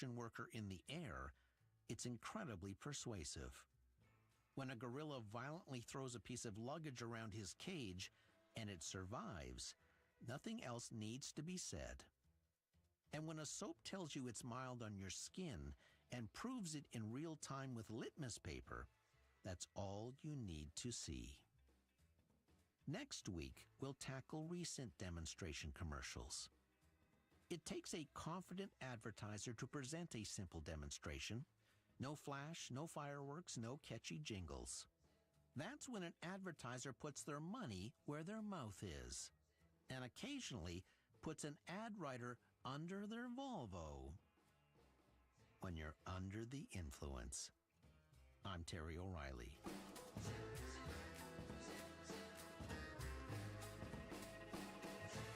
construction worker in the air, it's incredibly persuasive. When a gorilla violently throws a piece of luggage around his cage and it survives, nothing else needs to be said. And when a soap tells you it's mild on your skin and proves it in real time with litmus paper, that's all you need to see. Next week, we'll tackle recent demonstration commercials. It takes a confident advertiser to present a simple demonstration. No flash, no fireworks, no catchy jingles. That's when an advertiser puts their money where their mouth is, and occasionally puts an ad writer under their Volvo. When you're under the influence. I'm Terry O'Reilly.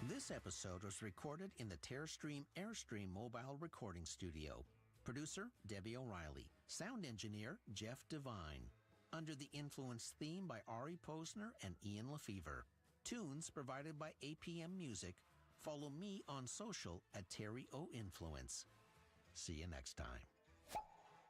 This episode was recorded in the Terrestream Airstream mobile recording studio. Producer, Debbie O'Reilly. Sound engineer, Jeff Devine. Under the Influence theme by Ari Posner and Ian Lefevre. Tunes provided by APM Music. Follow me on social at Terry O Influence. See you next time.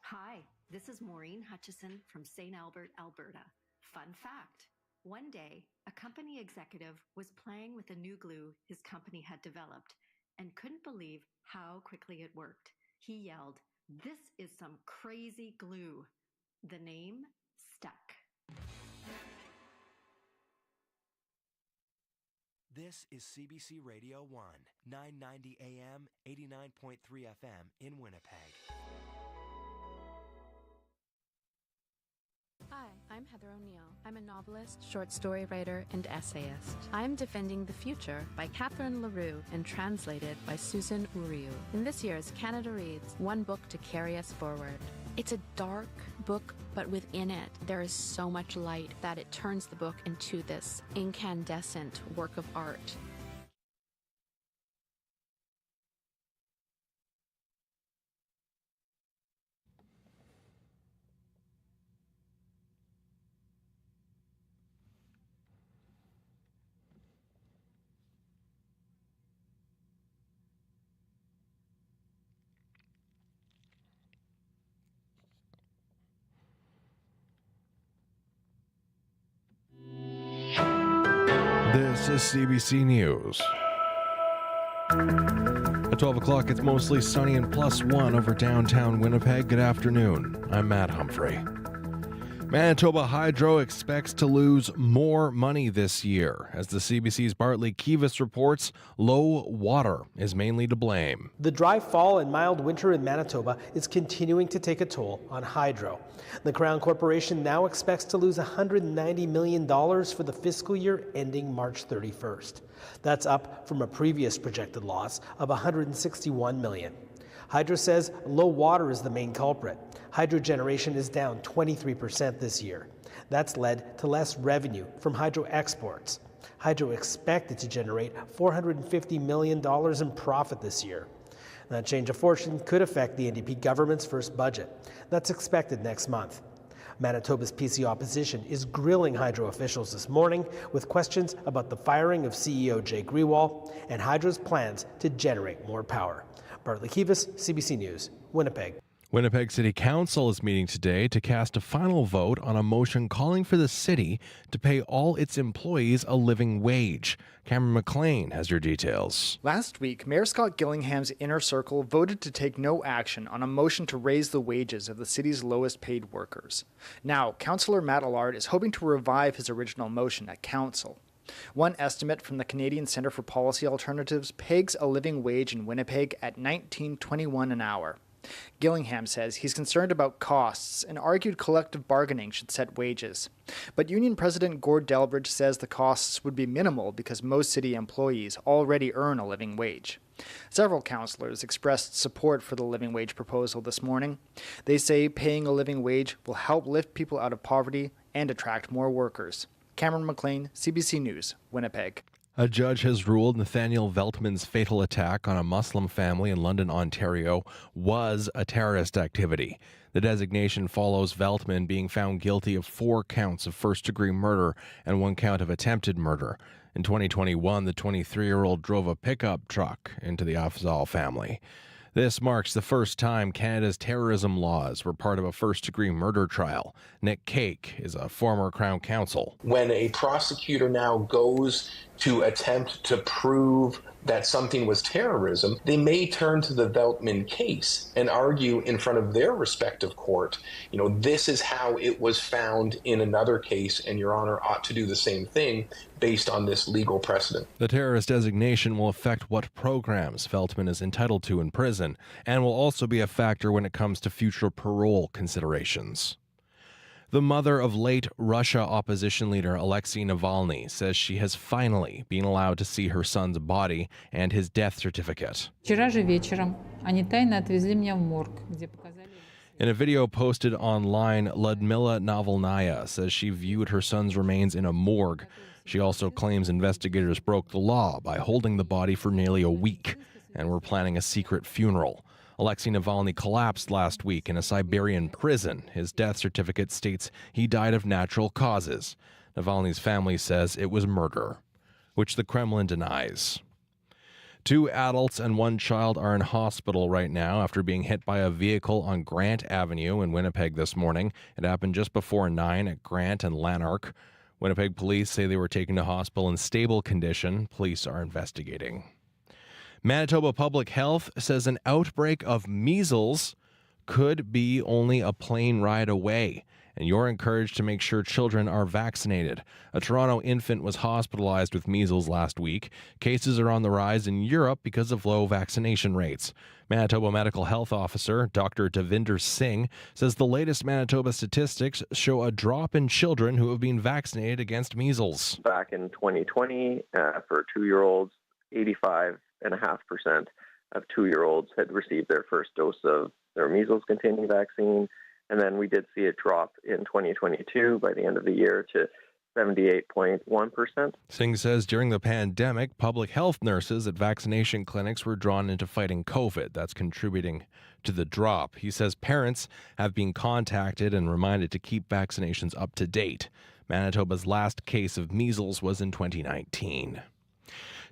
Hi, this is Maureen Hutchison from St. Albert, Alberta. Fun fact. One day, a company executive was playing with a new glue his company had developed and couldn't believe how quickly it worked. He yelled, "This is some crazy glue." The name stuck. This is CBC Radio 1, 990 AM, 89.3 FM in Winnipeg. Hi, I'm Heather O'Neill. I'm a novelist, short story writer, and essayist. I'm Defending the Future by Catherine LaRue and translated by Susan Uriu. In this year's Canada Reads, one book to carry us forward. It's a dark book, but within it, there is so much light that it turns the book into this incandescent work of art. This is CBC News. At 12 o'clock, it's mostly sunny and +1 over downtown Winnipeg. Good afternoon. I'm Matt Humphrey. Manitoba Hydro expects to lose more money this year. As the CBC's Bartley Kivas reports, low water is mainly to blame. The dry fall and mild winter in Manitoba is continuing to take a toll on hydro. The Crown Corporation now expects to lose $190 million for the fiscal year ending March 31st. That's up from a previous projected loss of $161 million. Hydro says low water is the main culprit. Hydro generation is down 23% this year. That's led to less revenue from hydro exports. Hydro expected to generate $450 million in profit this year. That change of fortune could affect the NDP government's first budget. That's expected next month. Manitoba's PC opposition is grilling hydro officials this morning with questions about the firing of CEO Jay Grewal and Hydro's plans to generate more power. Bartley Kivas, CBC News, Winnipeg. Winnipeg City Council is meeting today to cast a final vote on a motion calling for the city to pay all its employees a living wage. Cameron McLean has your details. Last week, Mayor Scott Gillingham's inner circle voted to take no action on a motion to raise the wages of the city's lowest paid workers. Now, Councillor Matt Allard is hoping to revive his original motion at Council. One estimate from the Canadian Centre for Policy Alternatives pegs a living wage in Winnipeg at $19.21 an hour. Gillingham says he's concerned about costs and argued collective bargaining should set wages. But Union President Gord Delbridge says the costs would be minimal because most city employees already earn a living wage. Several councillors expressed support for the living wage proposal this morning. They say paying a living wage will help lift people out of poverty and attract more workers. Cameron McLean, CBC News, Winnipeg. A judge has ruled Nathaniel Veltman's fatal attack on a Muslim family in London, Ontario, was a terrorist activity. The designation follows Veltman being found guilty of 4 counts of first-degree murder and 1 count of attempted murder. In 2021, the 23-year-old drove a pickup truck into the Afzal family. This marks the first time Canada's terrorism laws were part of a first-degree murder trial. Nick Cake is a former Crown Counsel. When a prosecutor now goes to attempt to prove that something was terrorism, they may turn to the Veltman case and argue in front of their respective court, this is how it was found in another case, and Your Honor ought to do the same thing based on this legal precedent. The terrorist designation will affect what programs Veltman is entitled to in prison, and will also be a factor when it comes to future parole considerations. The mother of late Russia opposition leader Alexei Navalny says she has finally been allowed to see her son's body and his death certificate. Вчера же вечером они тайно отвезли меня в морг, где показали. In a video posted online, Ludmila Navalnaya says she viewed her son's remains in a morgue. She also claims investigators broke the law by holding the body for nearly a week and were planning a secret funeral. Alexei Navalny collapsed last week in a Siberian prison. His death certificate states he died of natural causes. Navalny's family says it was murder, which the Kremlin denies. 2 adults and 1 child are in hospital right now after being hit by a vehicle on Grant Avenue in Winnipeg this morning. It happened just before 9 at Grant and Lanark. Winnipeg police say they were taken to hospital in stable condition. Police are investigating. Manitoba Public Health says an outbreak of measles could be only a plane ride away, and you're encouraged to make sure children are vaccinated. A Toronto infant was hospitalized with measles last week. Cases are on the rise in Europe because of low vaccination rates. Manitoba Medical Health Officer Dr. Devinder Singh says the latest Manitoba statistics show a drop in children who have been vaccinated against measles. Back in 2020, for 2-year-olds, 85.5% of 2-year-olds had received their first dose of their measles-containing vaccine. And then we did see a drop in 2022 by the end of the year to 78.1%. Singh says during the pandemic, public health nurses at vaccination clinics were drawn into fighting COVID. That's contributing to the drop. He says parents have been contacted and reminded to keep vaccinations up to date. Manitoba's last case of measles was in 2019.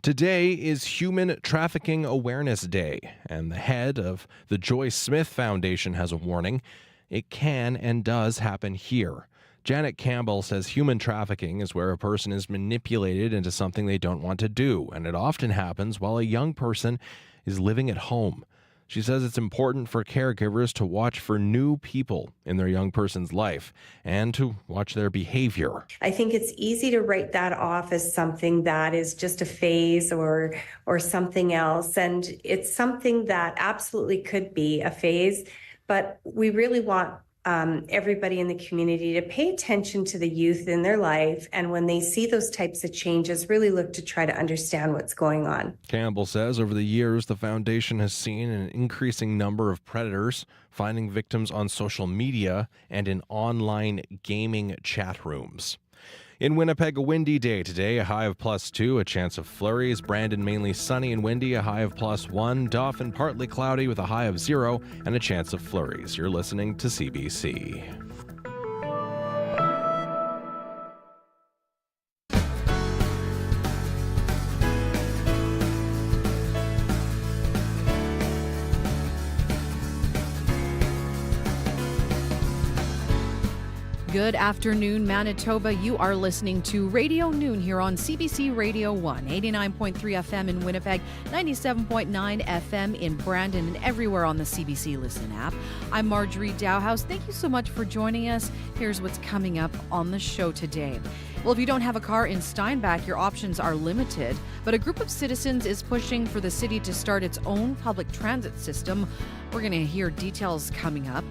Today is Human Trafficking Awareness Day, and the head of the Joyce Smith Foundation has a warning. It can and does happen here. Janet Campbell says human trafficking is where a person is manipulated into something they don't want to do, and it often happens while a young person is living at home. She says it's important for caregivers to watch for new people in their young person's life and to watch their behavior. I think it's easy to write that off as something that is just a phase or something else. And it's something that absolutely could be a phase, but we really want everybody in the community to pay attention to the youth in their life, and when they see those types of changes, really look to try to understand what's going on. Campbell says over the years, the foundation has seen an increasing number of predators finding victims on social media and in online gaming chat rooms. In Winnipeg, a windy day today, a high of +2, a chance of flurries. Brandon mainly sunny and windy, a high of +1. Dauphin partly cloudy with a high of 0 and a chance of flurries. You're listening to CBC. Good afternoon, Manitoba. You are listening to Radio Noon here on CBC Radio 1, 89.3 FM in Winnipeg, 97.9 FM in Brandon, and everywhere on the CBC Listen app. I'm Marjorie Dowhouse. Thank you so much for joining us. Here's what's coming up on the show today. Well, if you don't have a car in Steinbach, your options are limited, but a group of citizens is pushing for the city to start its own public transit system. We're going to hear details coming up.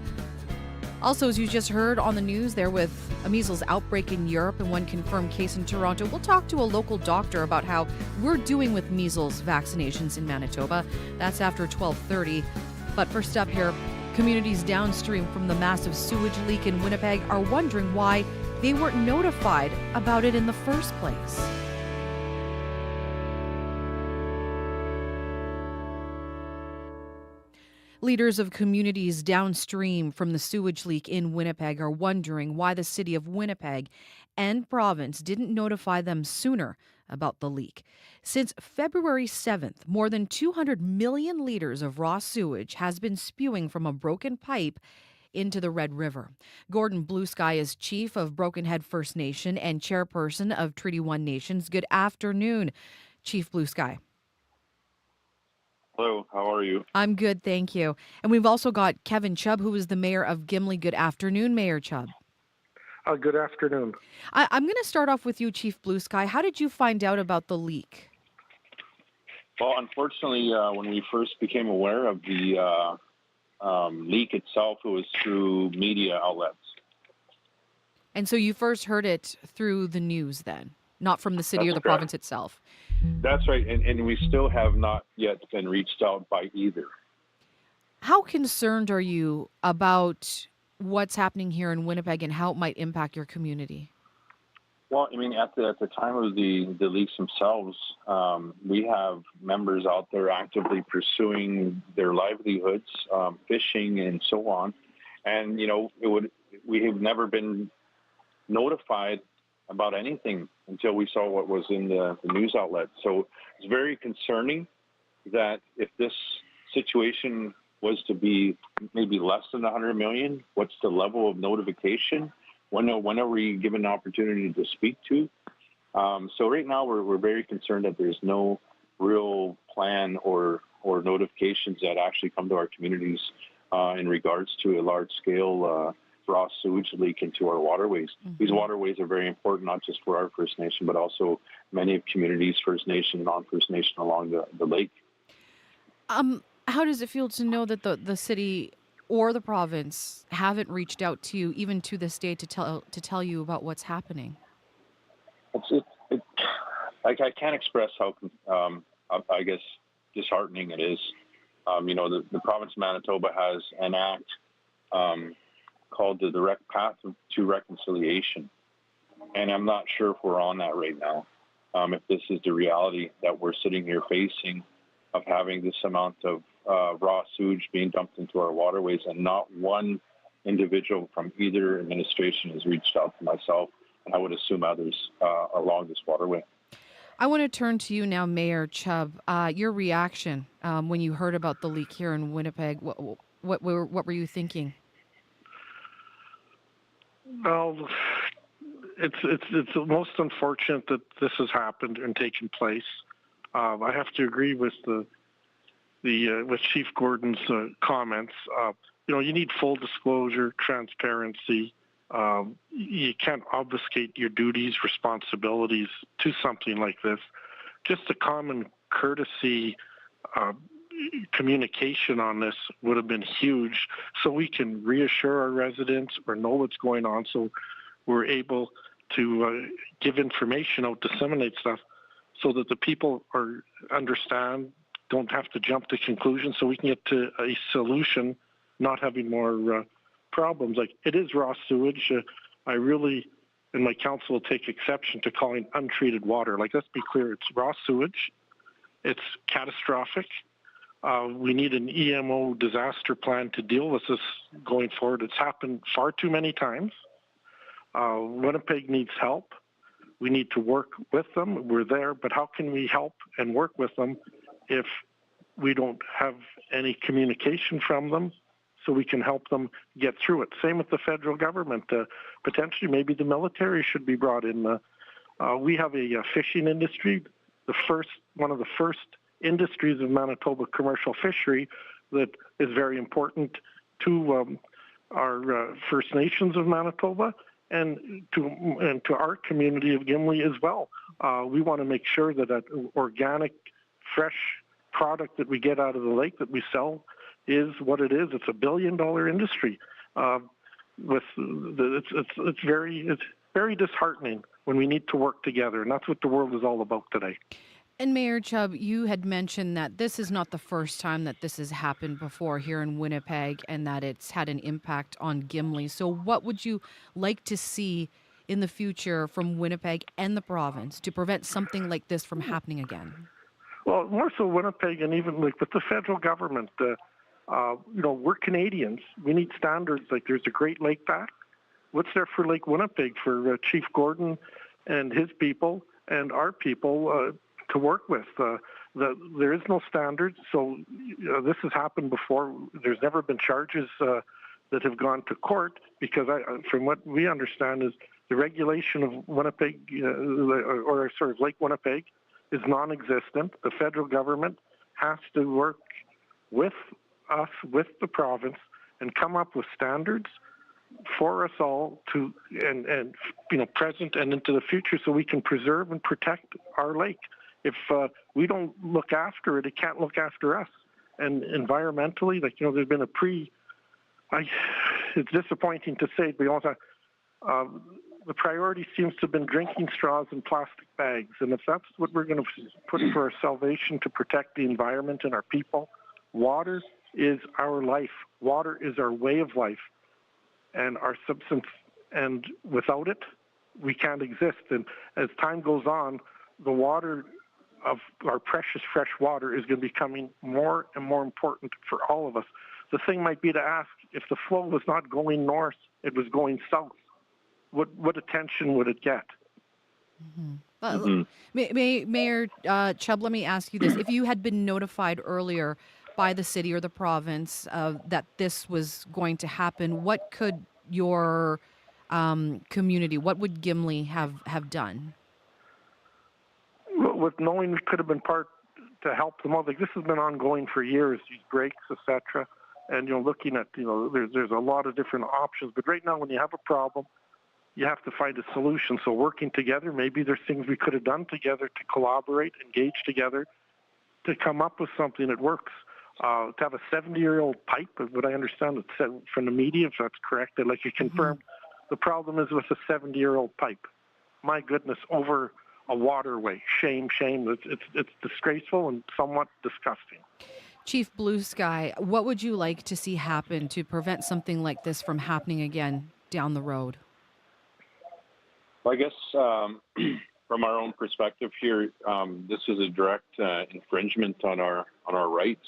Also, as you just heard on the news, there with a measles outbreak in Europe and one confirmed case in Toronto, we'll talk to a local doctor about how we're doing with measles vaccinations in Manitoba. That's after 12:30. But first up here, communities downstream from the massive sewage leak in Winnipeg are wondering why they weren't notified about it in the first place. Leaders of communities downstream from the sewage leak in Winnipeg are wondering why the city of Winnipeg and province didn't notify them sooner about the leak. Since February 7th, more than 200 million liters of raw sewage has been spewing from a broken pipe into the Red River. Gordon Bluesky is chief of Broken Head First Nation and chairperson of Treaty 1 Nations. Good afternoon, Chief Bluesky. Hello, how are you? I'm good, thank you. And we've also got Kevin Chubb, who is the mayor of Gimli. Good afternoon, Mayor Chubb. Good afternoon. I'm going to start off with you, Chief Bluesky. How did you find out about the leak? Well, unfortunately, when we first became aware of the leak itself, it was through media outlets. And so you first heard it through the news then, not from the city or the correct. province itself? That's right, and we still have not yet been reached out by either. How concerned are you about what's happening here in Winnipeg and how it might impact your community? Well, I mean, at the time of the leaks themselves, we have members out there actively pursuing their livelihoods, fishing and so on. And, you know, we have never been notified about anything until we saw what was in the news outlet. So it's very concerning that if this situation was to be maybe less than 100 million, what's the level of notification? When are we given an opportunity to speak to? So right now we're very concerned that there's no real plan or notifications that actually come to our communities in regards to a large-scale raw sewage leak into our waterways. Mm-hmm. These waterways are very important, not just for our First Nation, but also many of communities, First Nation, non-First Nation along the lake. How does it feel to know that the city or the province haven't reached out to you, even to this day, to tell you about what's happening? I can't express how, I guess, disheartening it is. You know, the province of Manitoba has an act called the Direct Path to Reconciliation. And I'm not sure if we're on that right now. If this is the reality that we're sitting here facing of having this amount of raw sewage being dumped into our waterways, and not one individual from either administration has reached out to myself, and I would assume others along this waterway. I want to turn to you now, Mayor Chubb. Your reaction when you heard about the leak here in Winnipeg, what were you thinking? Well, it's most unfortunate that this has happened and taken place. I have to agree with with Chief Gordon's comments. You know, you need full disclosure, transparency. You can't obfuscate your duties, responsibilities to something like this. Just a common courtesy communication on this would have been huge, so we can reassure our residents or know what's going on, so we're able to give information out, disseminate stuff, so that the people understand, don't have to jump to conclusions, so we can get to a solution, not having more problems. Like, it is raw sewage. I really, and my council will take exception to calling untreated water. Like, let's be clear, it's raw sewage. It's catastrophic. We need an EMO disaster plan to deal with this going forward. It's happened far too many times. Winnipeg needs help. We need to work with them. We're there, but how can we help and work with them if we don't have any communication from them so we can help them get through it? Same with the federal government. Potentially, maybe the military should be brought in. We have a fishing industry, one of the first industries of Manitoba, commercial fishery, that is very important to our First Nations of Manitoba and to our community of Gimli as well. We want to make sure that that organic, fresh product that we get out of the lake that we sell is what it is. It's $1 billion industry. It's very disheartening when we need to work together, and that's what the world is all about today. And Mayor Chubb, you had mentioned that this is not the first time that this has happened before here in Winnipeg, and that it's had an impact on Gimli. So what would you like to see in the future from Winnipeg and the province to prevent something like this from happening again? Well, more so Winnipeg, and even like with the federal government, we're Canadians. We need standards. Like, there's a Great Lake Act. What's there for Lake Winnipeg, for Chief Gordon and his people and our people to work with. There is no standard, so this has happened before. There's never been charges that have gone to court because, from what we understand, is the regulation of Winnipeg, Lake Winnipeg, is non-existent. The federal government has to work with us, with the province, and come up with standards for us all to, and present and into the future, so we can preserve and protect our lake. If we don't look after it, it can't look after us. And environmentally, there's been it's disappointing to say, but also the priority seems to have been drinking straws and plastic bags. And if that's what we're going to put for our salvation to protect the environment and our people, water is our life. Water is our way of life and our substance. And without it, we can't exist. And as time goes on, the water of our precious fresh water is going to be becoming more and more important for all of us. The thing might be to ask, if the flow was not going north, it was going south, what attention would it get? Mayor Chubb, let me ask you this. If you had been notified earlier by the city or the province that this was going to happen, what could your community, what would Gimli have done? With knowing we could have been part to help them out, like this has been ongoing for years, these breaks, etc. And looking at there's a lot of different options. But right now, when you have a problem, you have to find a solution. So working together, maybe there's things we could have done together to collaborate, engage together, to come up with something that works. To have a 70-year-old pipe, what I understand, it's said from the media, if that's correct, that like you confirmed, the problem is with a 70-year-old pipe. My goodness, over a waterway. Shame. It's disgraceful and somewhat disgusting. Chief Blue Sky, what would you like to see happen to prevent something like this from happening again down the road? Well, I guess from our own perspective here, this is a direct infringement on our rights.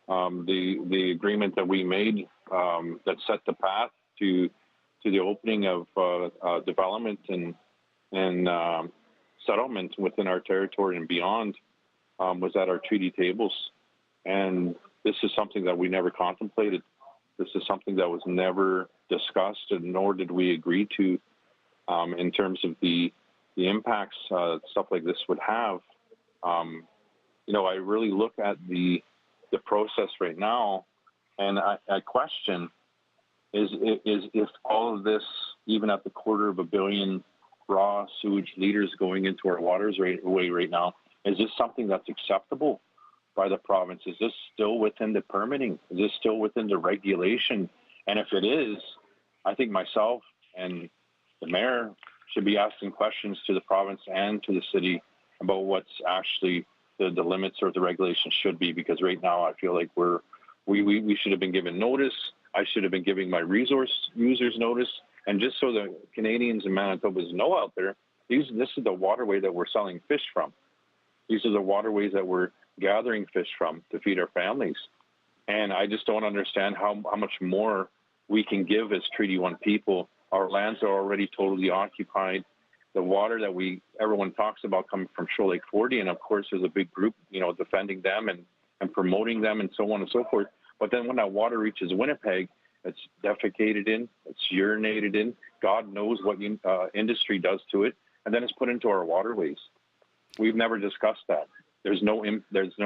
The agreement that we made that set the path to the opening of development and settlement within our territory and beyond was at our treaty tables. And this is something that we never contemplated. This is something that was never discussed, and nor did we agree to in terms of the impacts stuff like this would have. I really look at the process right now, and I question is if all of this, even at the $250 million raw sewage liters going into our waters right now, is this something that's acceptable by the province? Is this still within the permitting? Is this still within the regulation? And if it is, I think myself and the mayor should be asking questions to the province and to the city about what's actually the limits or the regulations should be, because right now I feel like we should have been given notice. I should have been giving my resource users notice. And just so the Canadians and Manitobans know out there, this is the waterway that we're selling fish from. These are the waterways that we're gathering fish from to feed our families. And I just don't understand how much more we can give as Treaty 1 people. Our lands are already totally occupied. The water that everyone talks about coming from Shoal Lake 40, and of course there's a big group, defending them and promoting them and so on and so forth. But then when that water reaches Winnipeg, it's defecated in, it's urinated in. God knows what industry does to it, and then it's put into our waterways. We've never discussed that. There's no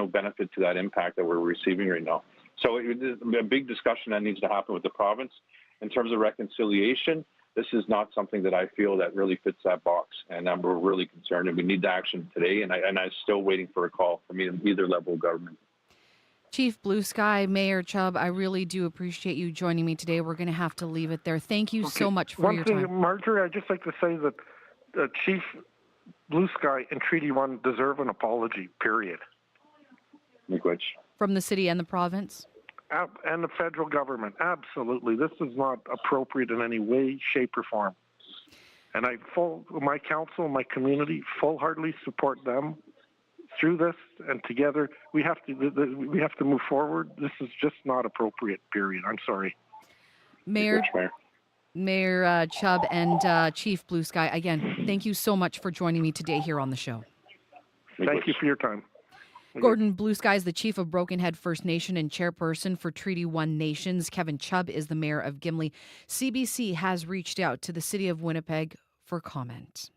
benefit to that impact that we're receiving right now. So it's a big discussion that needs to happen with the province. In terms of reconciliation, this is not something that I feel that really fits that box, and we're really concerned, and we need the action today, and I'm still waiting for a call from either level of government. Chief Blue Sky, Mayor Chubb, I really do appreciate you joining me today. We're going to have to leave it there. Thank you so much for your time. Marjorie, I'd just like to say that Chief Blue Sky and Treaty 1 deserve an apology, period. Which? From the city and the province? And the federal government, absolutely. This is not appropriate in any way, shape, or form. And my council, my community, full-heartedly support them through this, and together we have to move forward. This is just not appropriate, period. I'm sorry. Mayor Mayor Chubb and Chief Blue Sky, again, thank you so much for joining me today here on the show. Thank you for your time. Gordon Blue Sky is the chief of Broken Head First Nation and chairperson for Treaty 1 Nations. Kevin Chubb is the mayor of Gimli. CBC has reached out to the city of Winnipeg for comment.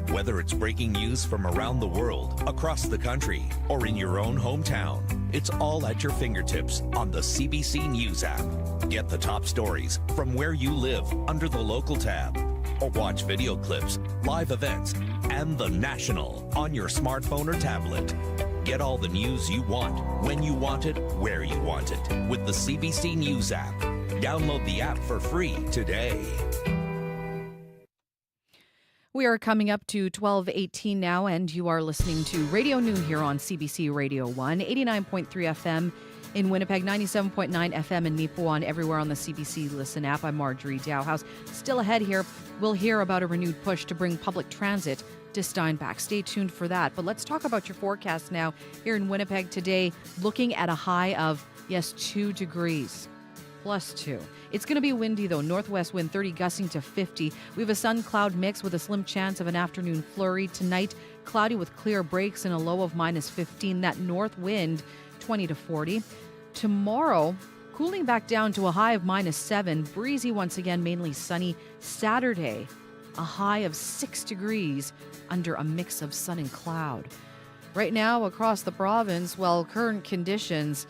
Whether it's breaking news from around the world, across the country, or in your own hometown, it's all at your fingertips on the CBC News app. Get the top stories from where you live under the local tab, or watch video clips, live events, and the national on your smartphone or tablet. Get all the news you want, when you want it, where you want it, with the CBC News app. Download the app for free today. We are coming up to 12:18 now, and you are listening to Radio Noon here on CBC Radio 1, 89.3 FM in Winnipeg, 97.9 FM in Nipawin, everywhere on the CBC Listen app. I'm Marjorie Dowhouse. Still ahead here, we'll hear about a renewed push to bring public transit to Steinbach. Stay tuned for that. But let's talk about your forecast now here in Winnipeg today, looking at a high of, 2 degrees. +2. It's going to be windy, though. Northwest wind 30 gusting to 50. We have a sun-cloud mix with a slim chance of an afternoon flurry. Tonight, cloudy with clear breaks and a low of -15. That north wind 20 to 40. Tomorrow, cooling back down to a high of -7. Breezy once again, mainly sunny. Saturday, a high of 6 degrees under a mix of sun and cloud. Right now, across the province, current conditions,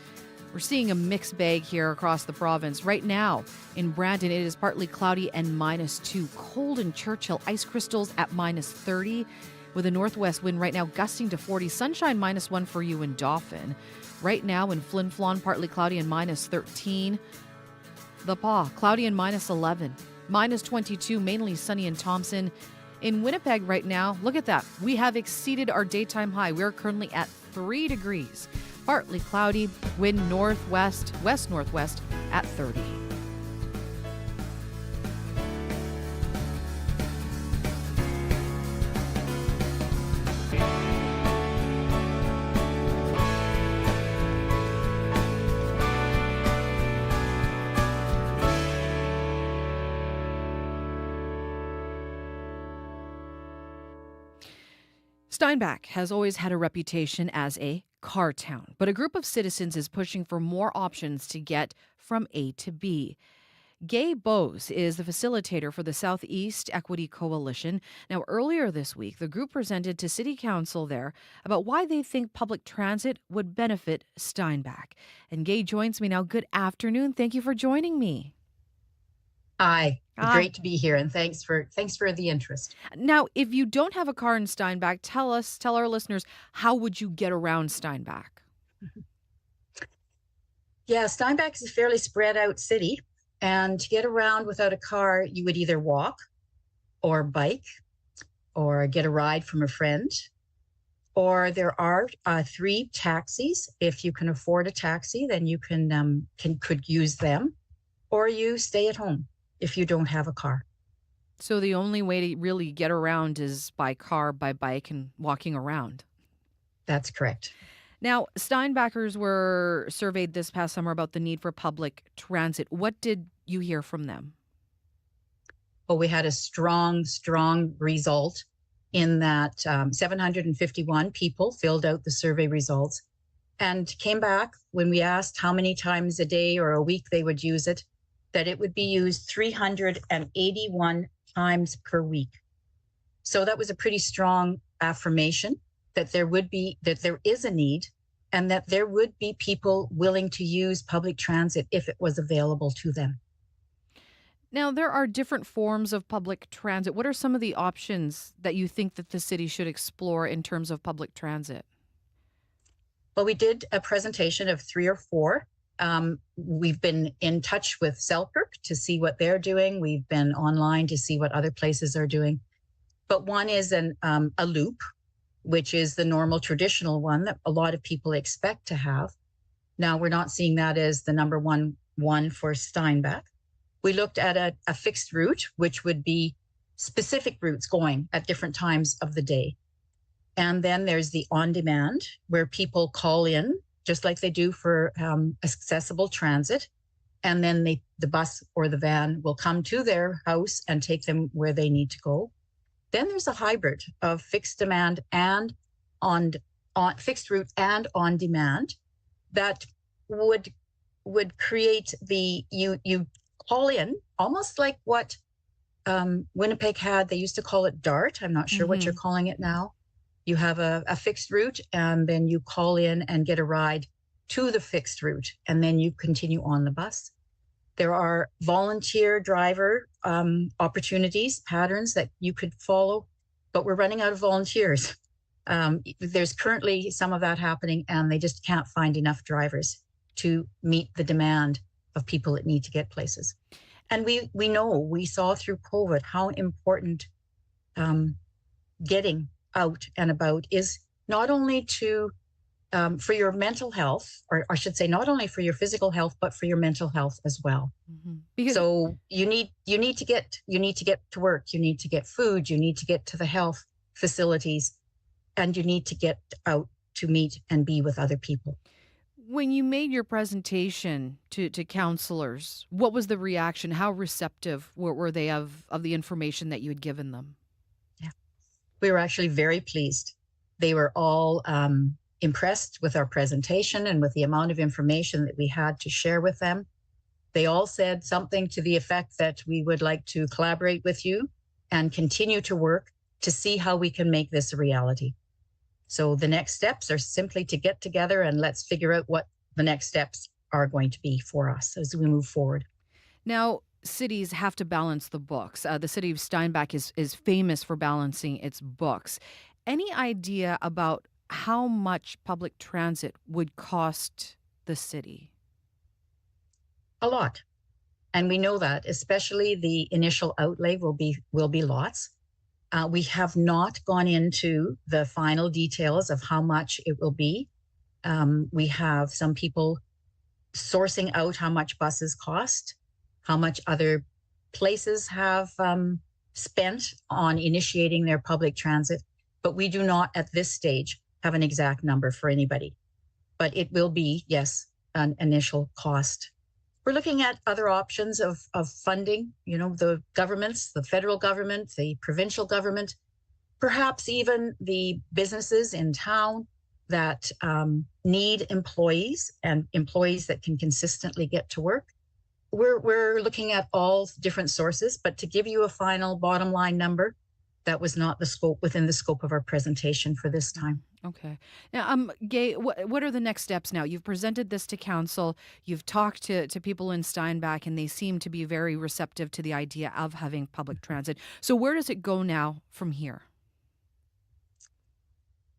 we're seeing a mixed bag here across the province. Right now, in Brandon, it is partly cloudy and -2. Cold in Churchill, ice crystals at -30, with a northwest wind right now gusting to 40. Sunshine -1 for you in Dauphin. Right now in Flin Flon, partly cloudy and -13. The Paw, cloudy and -11. -22, mainly sunny in Thompson. In Winnipeg right now, look at that. We have exceeded our daytime high. We're currently at 3 degrees. Partly cloudy, wind northwest, west-northwest at 30. Steinbach has always had a reputation as a car town, but a group of citizens is pushing for more options to get from A to B. Gay Bose is the facilitator for the Southeast Equity Coalition. Now, earlier this week, the group presented to City Council there about why they think public transit would benefit Steinbach. And Gay joins me now. Good afternoon. Thank you for joining me. Hi. Great to be here, and thanks for the interest. Now, if you don't have a car in Steinbach, tell our listeners, how would you get around Steinbach? Yeah, Steinbach is a fairly spread out city, and to get around without a car, you would either walk or bike or get a ride from a friend, or there are 3 taxis. If you can afford a taxi, then you could use them, or you stay at home if you don't have a car. So the only way to really get around is by car, by bike, and walking around. That's correct. Now, Steinbachers were surveyed this past summer about the need for public transit. What did you hear from them? Well, we had a strong result in that 751 people filled out the survey results and came back when we asked how many times a day or a week they would use it, that it would be used 381 times per week. So that was a pretty strong affirmation that there is a need and that there would be people willing to use public transit if it was available to them. Now, there are different forms of public transit. What are some of the options that you think that the city should explore in terms of public transit? Well, we did a presentation of 3 or 4. We've been in touch with Selkirk to see what they're doing. We've been online to see what other places are doing. But one is a loop, which is the normal traditional one that a lot of people expect to have. Now, we're not seeing that as the number one for Steinbach. We looked at a fixed route, which would be specific routes going at different times of the day. And then there's the on-demand, where people call in, just like they do for accessible transit, and then the bus or the van will come to their house and take them where they need to go. Then there's a hybrid of fixed demand and on fixed route and on demand that would create you call in, almost like what Winnipeg had. They used to call it DART. I'm not sure what you're calling it now. You have a fixed route, and then you call in and get a ride to the fixed route, and then you continue on the bus. There are volunteer driver opportunities, patterns that you could follow, but we're running out of volunteers. There's currently some of that happening, and they just can't find enough drivers to meet the demand of people that need to get places. And we saw through COVID how important getting out and about is, not only to for your mental health, or I should say, not only for your physical health, but for your mental health as well. So you need to get to work, you need to get food, you need to get to the health facilities, and you need to get out to meet and be with other people. When you made your presentation to counselors, what was the reaction? How receptive were they of the information that you had given them? Yeah, we were actually very pleased. They were all impressed with our presentation and with the amount of information that we had to share with them. They all said something to the effect that we would like to collaborate with you and continue to work to see how we can make this a reality. So the next steps are simply to get together and let's figure out what the next steps are going to be for us as we move forward. Now, cities have to balance the books. The city of Steinbach is famous for balancing its books. Any idea about how much public transit would cost the city? A lot. And we know that, especially the initial outlay will be lots. We have not gone into the final details of how much it will be. We have some people sourcing out how much buses cost, how much other places have spent on initiating their public transit, but we do not at this stage have an exact number for anybody. But it will be, yes, an initial cost. We're looking at other options of funding, the governments, the federal government, the provincial government, perhaps even the businesses in town that need employees and employees that can consistently get to work. We're looking at all different sources, but to give you a final bottom line number, that was not within the scope of our presentation for this time. Okay. Now, Gay, what are the next steps now? You've presented this to council. You've talked to people in Steinbach, and they seem to be very receptive to the idea of having public transit. So where does it go now from here?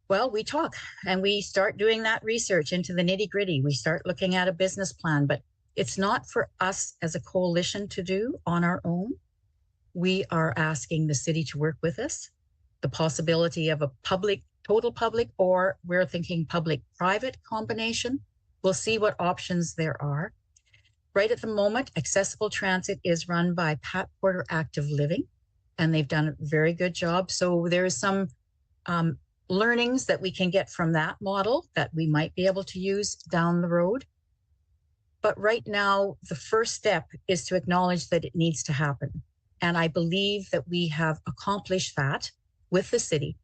Well, we talk and we start doing that research into the nitty gritty. We start looking at a business plan, but it's not for us as a coalition to do on our own. We are asking the city to work with us. The possibility of a total public, or we're thinking public-private combination. We'll see what options there are. Right at the moment, accessible transit is run by Pat Porter Active Living, and they've done a very good job. So there is some learnings that we can get from that model that we might be able to use down the road. But right now, the first step is to acknowledge that it needs to happen. And I believe that we have accomplished that with the city,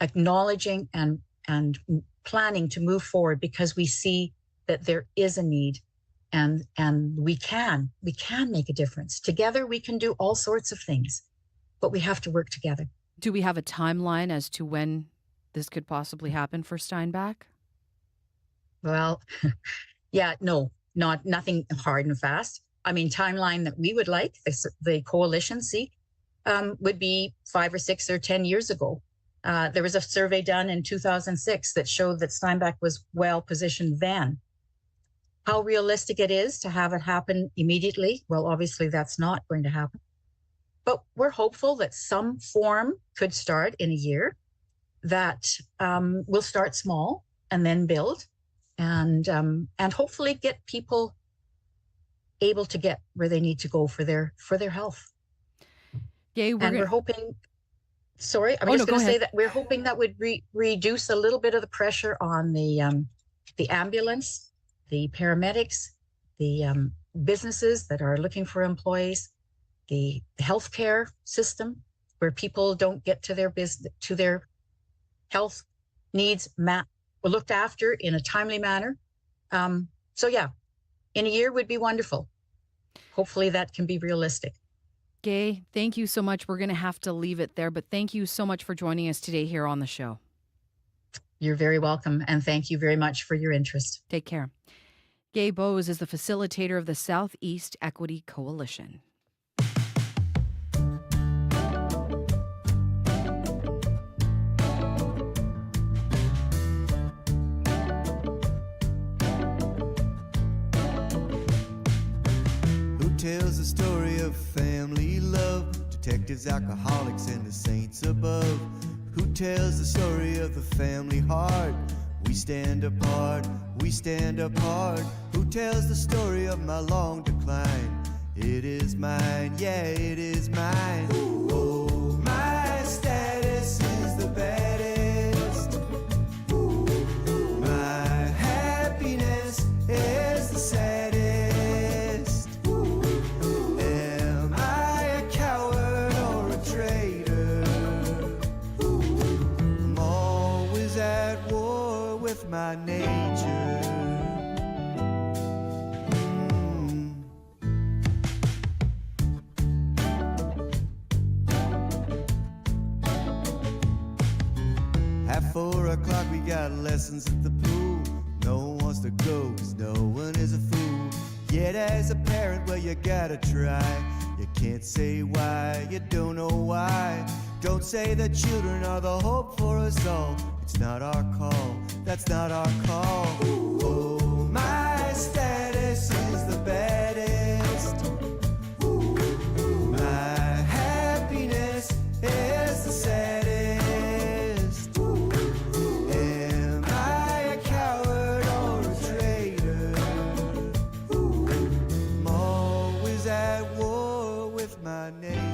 acknowledging and planning to move forward because we see that there is a need and we can make a difference. Together, we can do all sorts of things, but we have to work together. Do we have a timeline as to when this could possibly happen for Steinbach? Well, yeah, no, nothing hard and fast. I mean, timeline that we would like, the coalition seek, would be 5 or 6 or 10 years ago. There was a survey done in 2006 that showed that Steinbach was well positioned then. How realistic it is to have it happen immediately? Well, obviously that's not going to happen. But we're hopeful that some form could start in a year, that will start small and then build and hopefully get people able to get where they need to go for their health. Yeah, we're hoping. Sorry, I'm just going to say that we're hoping that would reduce a little bit of the pressure on the ambulance, the paramedics, the businesses that are looking for employees, the healthcare system where people don't get to their health needs looked after in a timely manner. So yeah, in a year would be wonderful. Hopefully that can be realistic. Gay, thank you so much. We're going to have to leave it there, but thank you so much for joining us today here on the show. You're very welcome, and thank you very much for your interest. Take care. Gay Bose is the facilitator of the Southeast Equity Coalition. Tells the story of family love, detectives, alcoholics, and the saints above. Who tells the story of the family heart? We stand apart, we stand apart. Who tells the story of my long decline? It is mine, yeah, it is mine. Oh, my status is the baddest. My happiness is the saddest. My nature. At 4 o'clock we got lessons at the pool. No one wants to go 'cause no one is a fool. Yet as a parent, well, you gotta try. You can't say why, you don't know why. Don't say that children are the hope for us all. It's not our call, that's not our call. Oh, my status is the baddest. My happiness is the saddest. Am I a coward or a traitor? I'm always at war with my nature.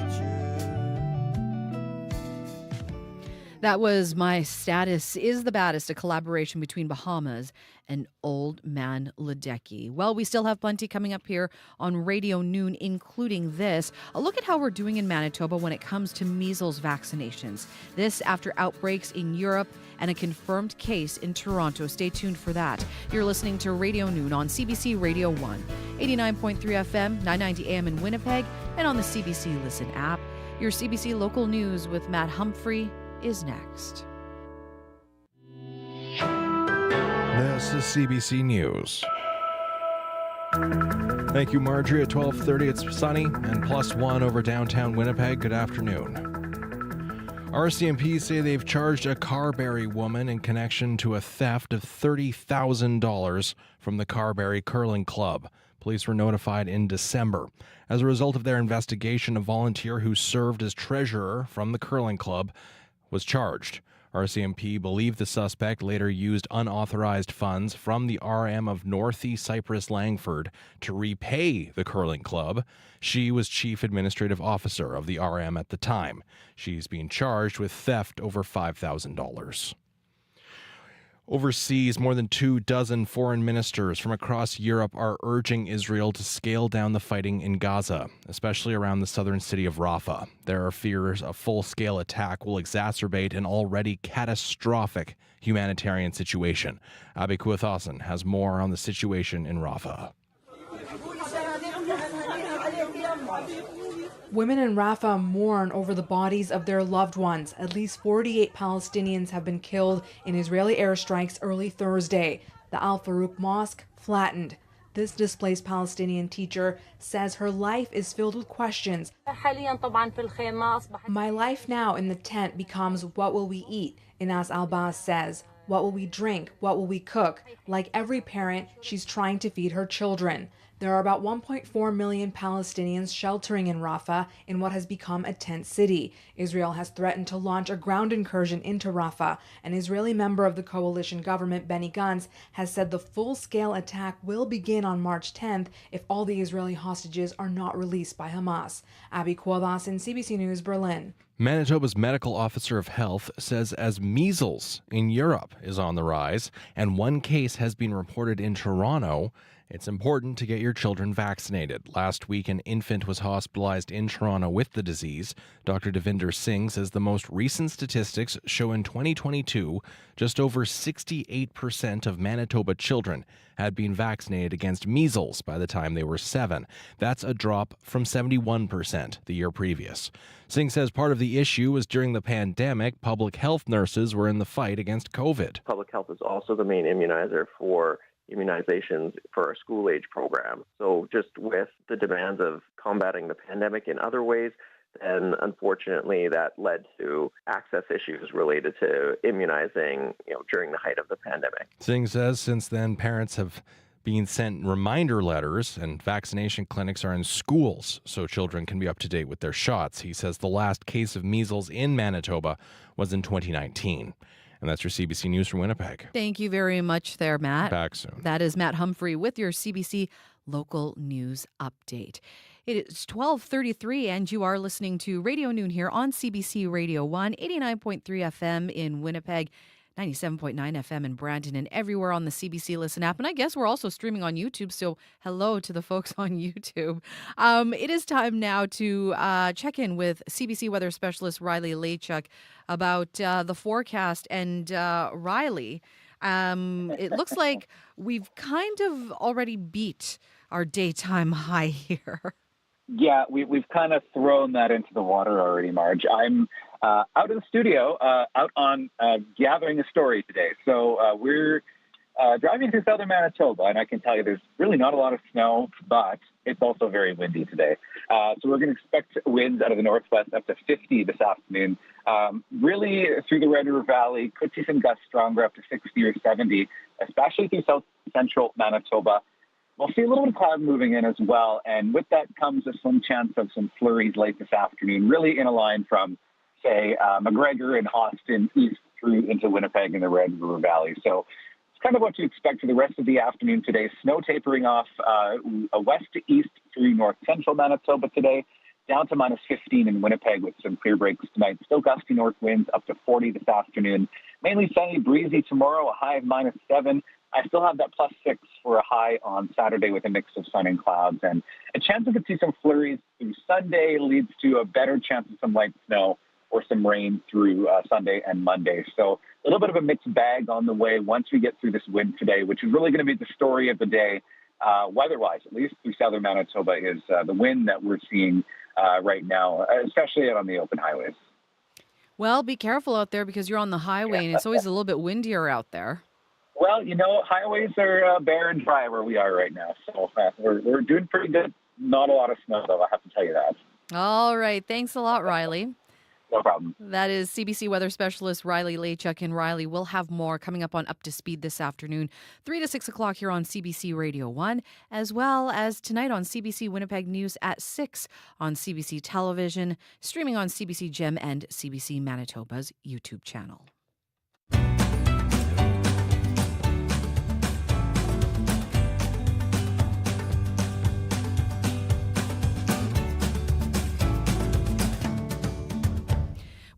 That was My Status is the Baddest, a collaboration between Bahamas and Old Man Ledecky. Well, we still have plenty coming up here on Radio Noon, including this. A look at how we're doing in Manitoba when it comes to measles vaccinations. This after outbreaks in Europe and a confirmed case in Toronto. Stay tuned for that. You're listening to Radio Noon on CBC Radio 1, 89.3 FM, 990 AM in Winnipeg, and on the CBC Listen app. Your CBC Local News with Matt Humphrey is next. This is CBC News. Thank you, Marjorie. At 12:30, it's sunny and +1 over downtown Winnipeg. Good afternoon. RCMP say they've charged a Carberry woman in connection to a theft of $30,000 from the Carberry Curling Club. Police were notified in December. As a result of their investigation, a volunteer who served as treasurer from the curling club was charged. RCMP believed the suspect later used unauthorized funds from the RM of Northeast Cyprus Langford to repay the curling club. She was chief administrative officer of the RM at the time. She's being charged with theft over $5,000. Overseas, more than 24 foreign ministers from across Europe are urging Israel to scale down the fighting in Gaza, especially around the southern city of Rafah. There are fears a full-scale attack will exacerbate an already catastrophic humanitarian situation. Abby Kuathasan has more on the situation in Rafah. Women in Rafah mourn over the bodies of their loved ones. At least 48 Palestinians have been killed in Israeli airstrikes early Thursday. The Al Farouk Mosque flattened. This displaced Palestinian teacher says her life is filled with questions. My life now in the tent becomes, what will we eat? Inas Albas says. What will we drink? What will we cook? Like every parent, she's trying to feed her children. There are about 1.4 million Palestinians sheltering in Rafah in what has become a tent city. Israel has threatened to launch a ground incursion into Rafah. An Israeli member of the coalition government, Benny Gantz, has said the full-scale attack will begin on March 10th if all the Israeli hostages are not released by Hamas. Abby Kuathasan, CBC News, Berlin. Manitoba's medical officer of health says as measles in Europe is on the rise, and one case has been reported in Toronto, It's important to get your children vaccinated. Last week, an infant was hospitalized in Toronto with the disease. Dr. Devinder Singh says the most recent statistics show in 2022, just over 68% of Manitoba children had been vaccinated against measles by the time they were 7. That's a drop from 71% the year previous. Singh says part of the issue was during the pandemic, public health nurses were in the fight against COVID. Public health is also the main immunizer for immunizations for our school-age program. So just with the demands of combating the pandemic in other ways, then unfortunately that led to access issues related to immunizing, during the height of the pandemic. Singh says since then, parents have been sent reminder letters and vaccination clinics are in schools so children can be up to date with their shots. He says the last case of measles in Manitoba was in 2019. And that's your CBC News from Winnipeg. Thank you very much there, Matt. Back soon. That is Matt Humphrey with your CBC Local News Update. It is 12:33 and you are listening to Radio Noon here on CBC Radio 1, 89.3 FM in Winnipeg, 97.9 FM in Brandon, and everywhere on the CBC Listen app. And I guess we're also streaming on YouTube, so hello to the folks on YouTube. It is time now to check in with CBC weather specialist Riley Lachuk about the forecast. And Riley, it looks like we've kind of already beat our daytime high here. Yeah, we've kind of thrown that into the water already, Marge. I'm out in the studio, out on gathering a story today. So we're driving through southern Manitoba, and I can tell you there's really not a lot of snow, but it's also very windy today. So we're going to expect winds out of the northwest up to 50 this afternoon. Really through the Red River Valley, could see some gusts stronger up to 60 or 70, especially through south central Manitoba. We'll see a little bit of cloud moving in as well, and with that comes a slim chance of some flurries late this afternoon, really in a line from, say, McGregor and Austin east through into Winnipeg and the Red River Valley. So it's kind of what you expect for the rest of the afternoon today. Snow tapering off west to east through north central Manitoba today, down to minus 15 in Winnipeg with some clear breaks tonight. Still gusty north winds up to 40 this afternoon. Mainly sunny, breezy tomorrow, a high of minus 7. I still have that plus 6 for a high on Saturday with a mix of sun and clouds. And a chance we could see some flurries through Sunday leads to a better chance of some light snow or some rain through Sunday and Monday. So a little bit of a mixed bag on the way once we get through this wind today, which is really going to be the story of the day, weather-wise, at least through southern Manitoba, is the wind that we're seeing right now, especially out on the open highways. Well, be careful out there because you're on the highway and it's always a little bit windier out there. Well, highways are bare and dry where we are right now. So we're doing pretty good. Not a lot of snow, though, I have to tell you that. All right. Thanks a lot, Riley. No problem. That is CBC weather specialist Riley Lachuk. And Riley, we'll have more coming up on Up to Speed this afternoon, 3 to 6 o'clock here on CBC Radio 1, as well as tonight on CBC Winnipeg News at 6 on CBC Television, streaming on CBC Gem and CBC Manitoba's YouTube channel.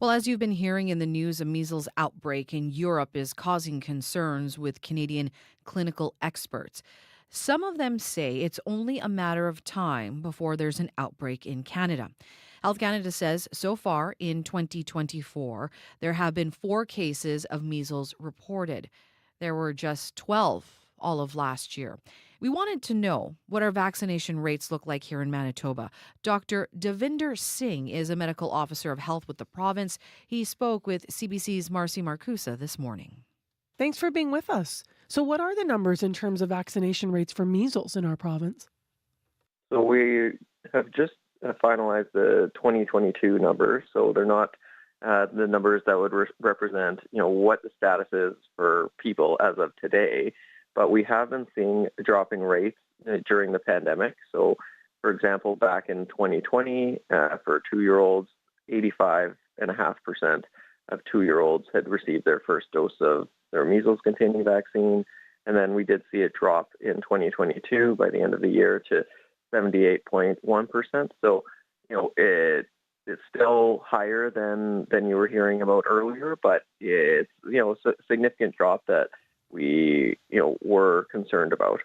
Well, as you've been hearing in the news, a measles outbreak in Europe is causing concerns with Canadian clinical experts. Some of them say it's only a matter of time before there's an outbreak in Canada. Health Canada says so far in 2024, there have been 4 cases of measles reported. There were just 12 all of last year. We wanted to know what our vaccination rates look like here in Manitoba. Dr. Devinder Singh is a medical officer of health with the province. He spoke with CBC's Marcy Marcusa this morning. Thanks for being with us. So what are the numbers in terms of vaccination rates for measles in our province? So we have just finalized the 2022 numbers. So they're not the numbers that would represent, what the status is for people as of today. But we have been seeing dropping rates during the pandemic. So, for example, back in 2020, for 2-year-olds, 85.5% of 2-year-olds had received their first dose of their measles-containing vaccine. And then we did see it drop in 2022 by the end of the year to 78.1%. So, it's still higher than you were hearing about earlier, but it's, a significant drop that we, were concerned about.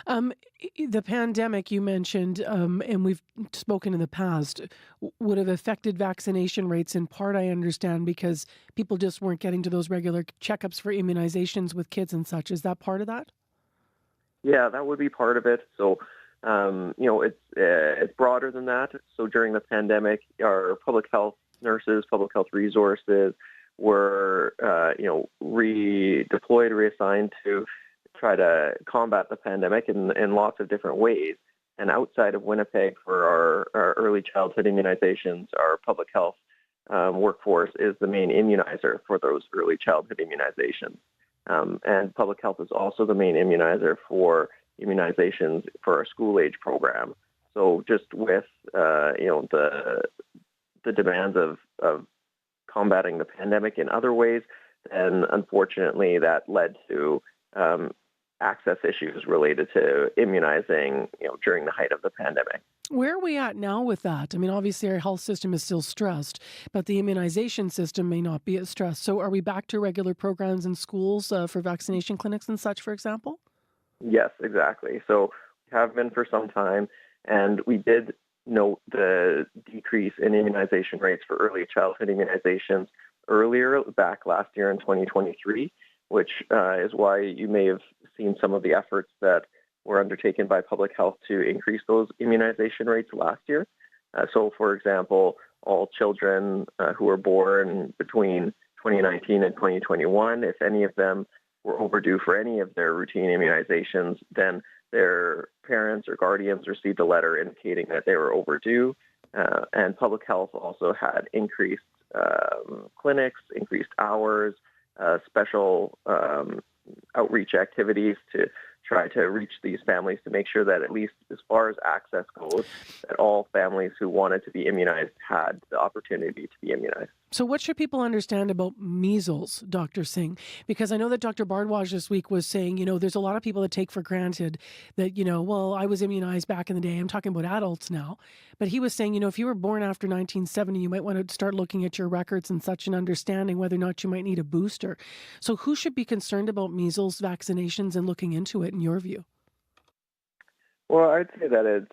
The pandemic you mentioned, and we've spoken in the past, would have affected vaccination rates in part, I understand, because people just weren't getting to those regular checkups for immunizations with kids and such. Is that part of that? Yeah, that would be part of it. So, it's broader than that. So during the pandemic, our public health nurses, public health resources were, redeployed, reassigned to try to combat the pandemic in lots of different ways. And outside of Winnipeg, for our early childhood immunizations, our public health workforce is the main immunizer for those early childhood immunizations. And public health is also the main immunizer for immunizations for our school age program. So just with the demands of combating the pandemic in other ways, then unfortunately that led to access issues related to immunizing, during the height of the pandemic. Where are we at now with that? I mean, obviously our health system is still stressed, but the immunization system may not be as stressed. So are we back to regular programs in schools for vaccination clinics and such, for example? Yes, exactly. So we have been for some time, and we did note the decrease in immunization rates for early childhood immunizations earlier, back last year in 2023, which is why you may have seen some of the efforts that were undertaken by public health to increase those immunization rates last year. So, for example, all children who were born between 2019 and 2021, if any of them were overdue for any of their routine immunizations, then their parents or guardians received a letter indicating that they were overdue. And public health also had increased clinics, increased hours, special outreach activities to try to reach these families to make sure that, at least as far as access goes, that all families who wanted to be immunized had the opportunity to be immunized. So what should people understand about measles, Dr. Singh? Because I know that Dr. Bardwaj this week was saying, there's a lot of people that take for granted that, well, I was immunized back in the day. I'm talking about adults now. But he was saying, if you were born after 1970, you might want to start looking at your records and such and understanding whether or not you might need a booster. So who should be concerned about measles vaccinations and looking into it, in your view? Well, I'd say that it's,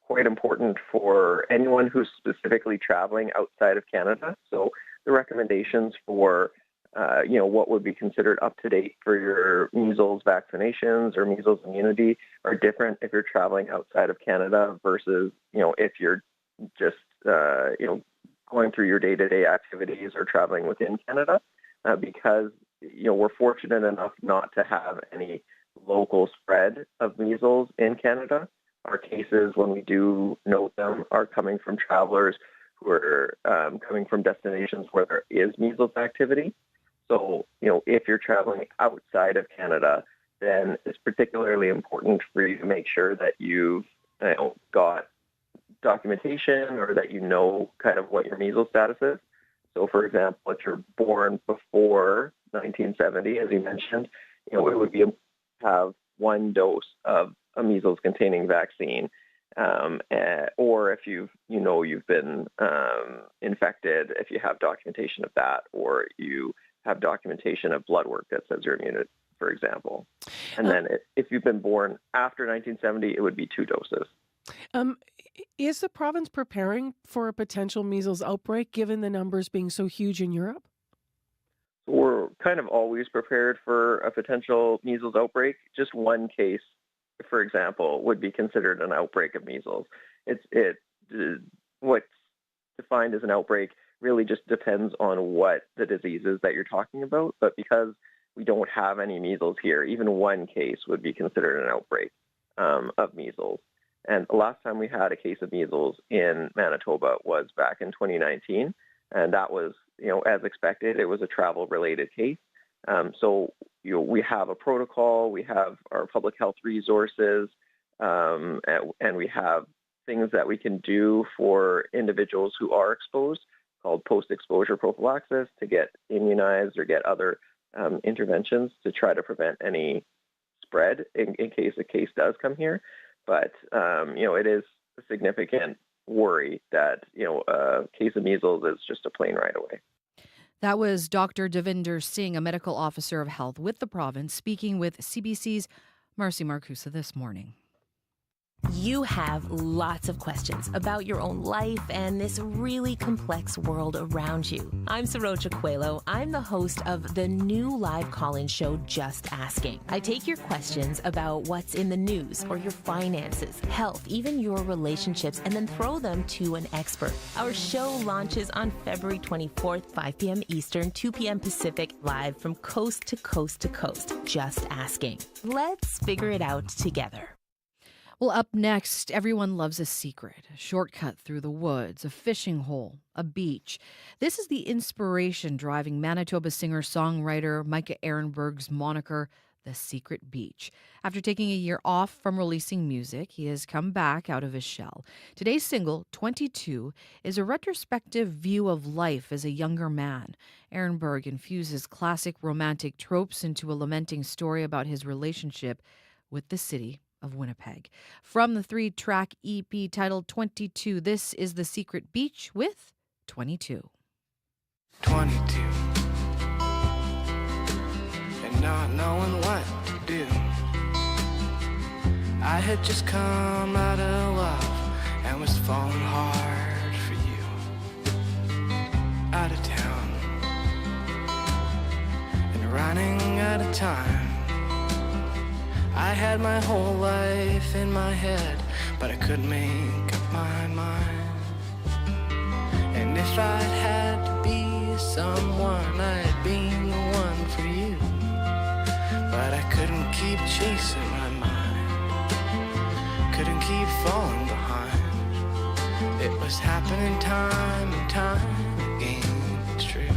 quite important for anyone who's specifically traveling outside of Canada. So the recommendations for, what would be considered up to date for your measles vaccinations or measles immunity are different if you're traveling outside of Canada versus, if you're just, going through your day-to-day activities or traveling within Canada, because, we're fortunate enough not to have any local spread of measles in Canada. Our cases, when we do note them, are coming from travelers who are coming from destinations where there is measles activity. So, if you're traveling outside of Canada, then it's particularly important for you to make sure that you've got documentation or that kind of what your measles status is. So, for example, if you're born before 1970, as you mentioned, it would be have one dose of a measles-containing vaccine, or if you've been infected, if you have documentation of that, or you have documentation of blood work that says you're immune, for example. And then if you've been born after 1970, it would be 2 doses. Is the province preparing for a potential measles outbreak, given the numbers being so huge in Europe? We're kind of always prepared for a potential measles outbreak. Just one case, for example, would be considered an outbreak of measles. What's defined as an outbreak really just depends on what the disease is that you're talking about. But because we don't have any measles here, even one case would be considered an outbreak of measles. And the last time we had a case of measles in Manitoba was back in 2019. And that was, as expected, it was a travel-related case. So, we have a protocol, we have our public health resources, and we have things that we can do for individuals who are exposed, called post-exposure prophylaxis, to get immunized or get other interventions to try to prevent any spread in case a case does come here. But, it is a significant worry that, a case of measles is just a plane ride away. That was Dr. Devinder Singh, a medical officer of health with the province, speaking with CBC's Marcy Marcusa this morning. You have lots of questions about your own life and this really complex world around you. I'm Saroja Coelho. I'm the host of the new live call-in show, Just Asking. I take your questions about what's in the news or your finances, health, even your relationships, and then throw them to an expert. Our show launches on February 24th, 5 p.m. Eastern, 2 p.m. Pacific, live from coast to coast to coast. Just Asking. Let's figure it out together. Well, up next, everyone loves a secret, a shortcut through the woods, a fishing hole, a beach. This is the inspiration driving Manitoba singer-songwriter Micah Ehrenberg's moniker, The Secret Beach. After taking a year off from releasing music, he has come back out of his shell. Today's single, 22, is a retrospective view of life as a younger man. Ehrenberg infuses classic romantic tropes into a lamenting story about his relationship with the city of Winnipeg. From the 3-track EP titled 22, this is The Secret Beach with 22. 22 and not knowing what to do. I had just come out of love and was falling hard for you. Out of town and running out of time. I had my whole life in my head, but I couldn't make up my mind. And if I'd had to be someone, I'd been the one for you. But I couldn't keep chasing my mind, couldn't keep falling behind. It was happening time and time again, it's true.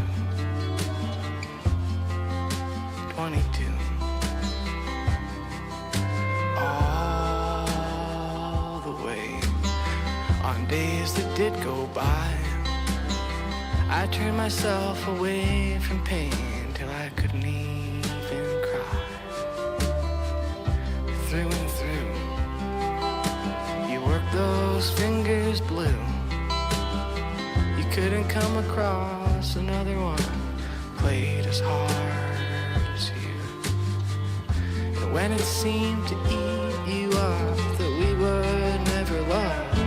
22. All the way, on days that did go by, I turned myself away from pain till I couldn't even cry. Through and through, you worked those fingers blue. You couldn't come across another one played as hard as you. And when it seemed to eat you up that we would never love,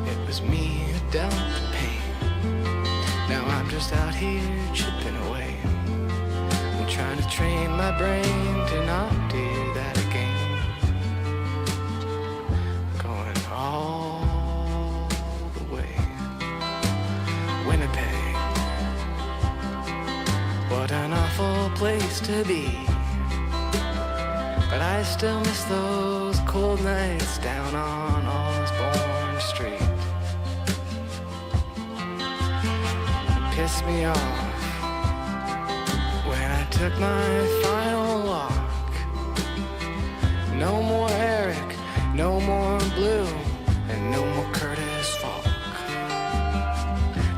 it was me who dealt the pain. Now I'm just out here chipping away. I'm trying to train my brain to not do that again. Going all the way. Winnipeg, what an awful place to be. But I still miss those cold nights down on Osborne Street. It pissed me off when I took my final walk. No more Eric, no more Blue, and no more Curtis Falk.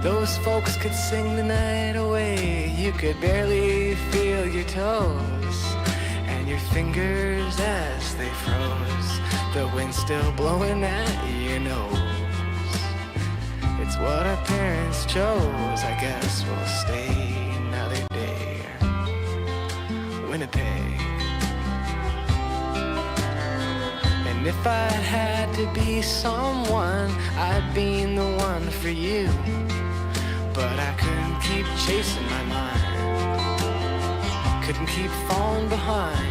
Those folks could sing the night away. You could barely feel your toes and your fingers as they froze. The wind still blowing at your nose. It's what our parents chose. I guess we'll stay another day. Winnipeg. And if I'd had to be someone, I'd been the one for you. But I couldn't keep chasing my mind, couldn't keep falling behind.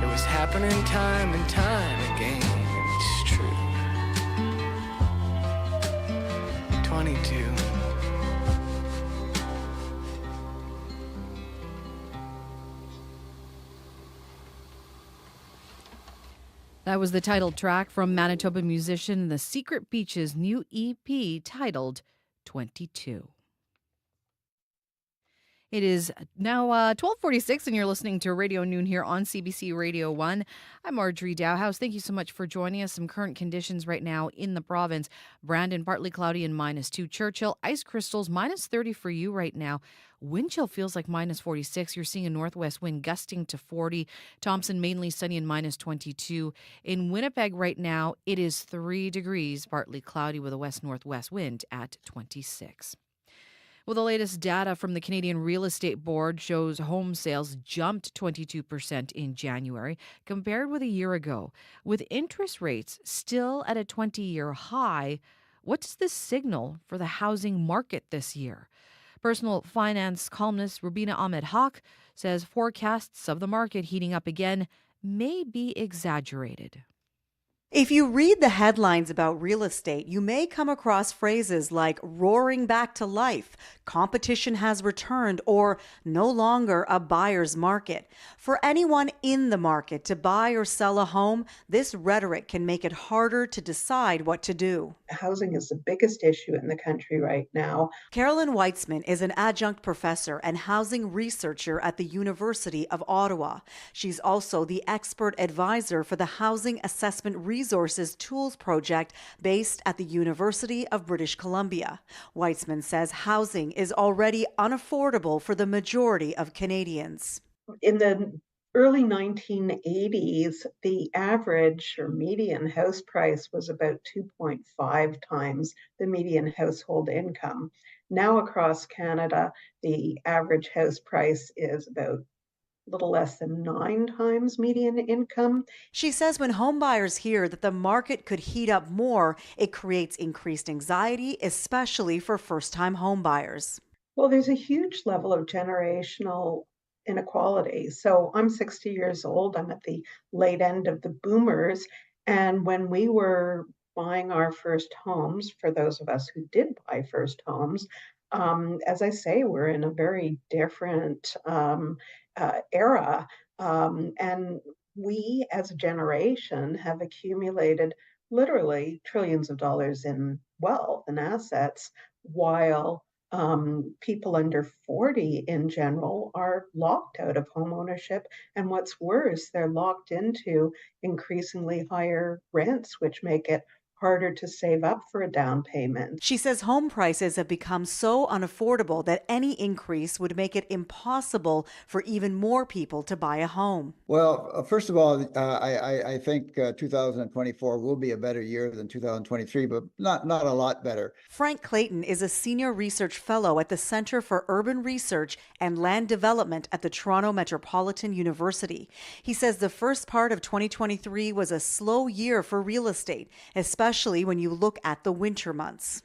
It was happening time and time again, it's true. 22. That was the title track from Manitoba musician The Secret Beach's new EP titled 22. It is now 12:46, and you're listening to Radio Noon here on CBC Radio 1. I'm Marjorie Dowhouse. Thank you so much for joining us. Some current conditions right now in the province. Brandon, partly cloudy and -2. Churchill, ice crystals, -30 for you right now. Wind chill feels like -46. You're seeing a northwest wind gusting to 40. Thompson, mainly sunny and -22. In Winnipeg right now, it is 3 degrees, partly cloudy with a west-northwest wind at 26. Well, the latest data from the Canadian Real Estate Board shows home sales jumped 22% in January compared with a year ago. With interest rates still at a 20-year high, what does this signal for the housing market this year? Personal finance columnist Rubina Ahmed Haq says forecasts of the market heating up again may be exaggerated. If you read the headlines about real estate, you may come across phrases like roaring back to life, competition has returned, or no longer a buyer's market. For anyone in the market to buy or sell a home, this rhetoric can make it harder to decide what to do. Housing is the biggest issue in the country right now. Carolyn Weitzman is an adjunct professor and housing researcher at the University of Ottawa. She's also the expert advisor for the Housing Assessment Resources Tools Project based at the University of British Columbia. Weitzman says housing is already unaffordable for the majority of Canadians. In the early 1980s, the average or median house price was about 2.5 times the median household income. Now across Canada, the average house price is about little less than 9 times median income. She says when home buyers hear that the market could heat up more, it creates increased anxiety, especially for first-time home buyers. Well, there's a huge level of generational inequality. So I'm 60 years old. I'm at the late end of the boomers. And when we were buying our first homes, for those of us who did buy first homes, as I say, we're in a very different era. And we as a generation have accumulated literally trillions of dollars in wealth and assets, while people under 40 in general are locked out of home ownership. And what's worse, they're locked into increasingly higher rents, which make it harder to save up for a down payment. She says home prices have become so unaffordable that any increase would make it impossible for even more people to buy a home. Well, first of all, I think 2024 will be a better year than 2023, but not a lot better. Frank Clayton is a senior research fellow at the Centre for Urban Research and Land Development at the Toronto Metropolitan University. He says the first part of 2023 was a slow year for real estate, especially when you look at the winter months.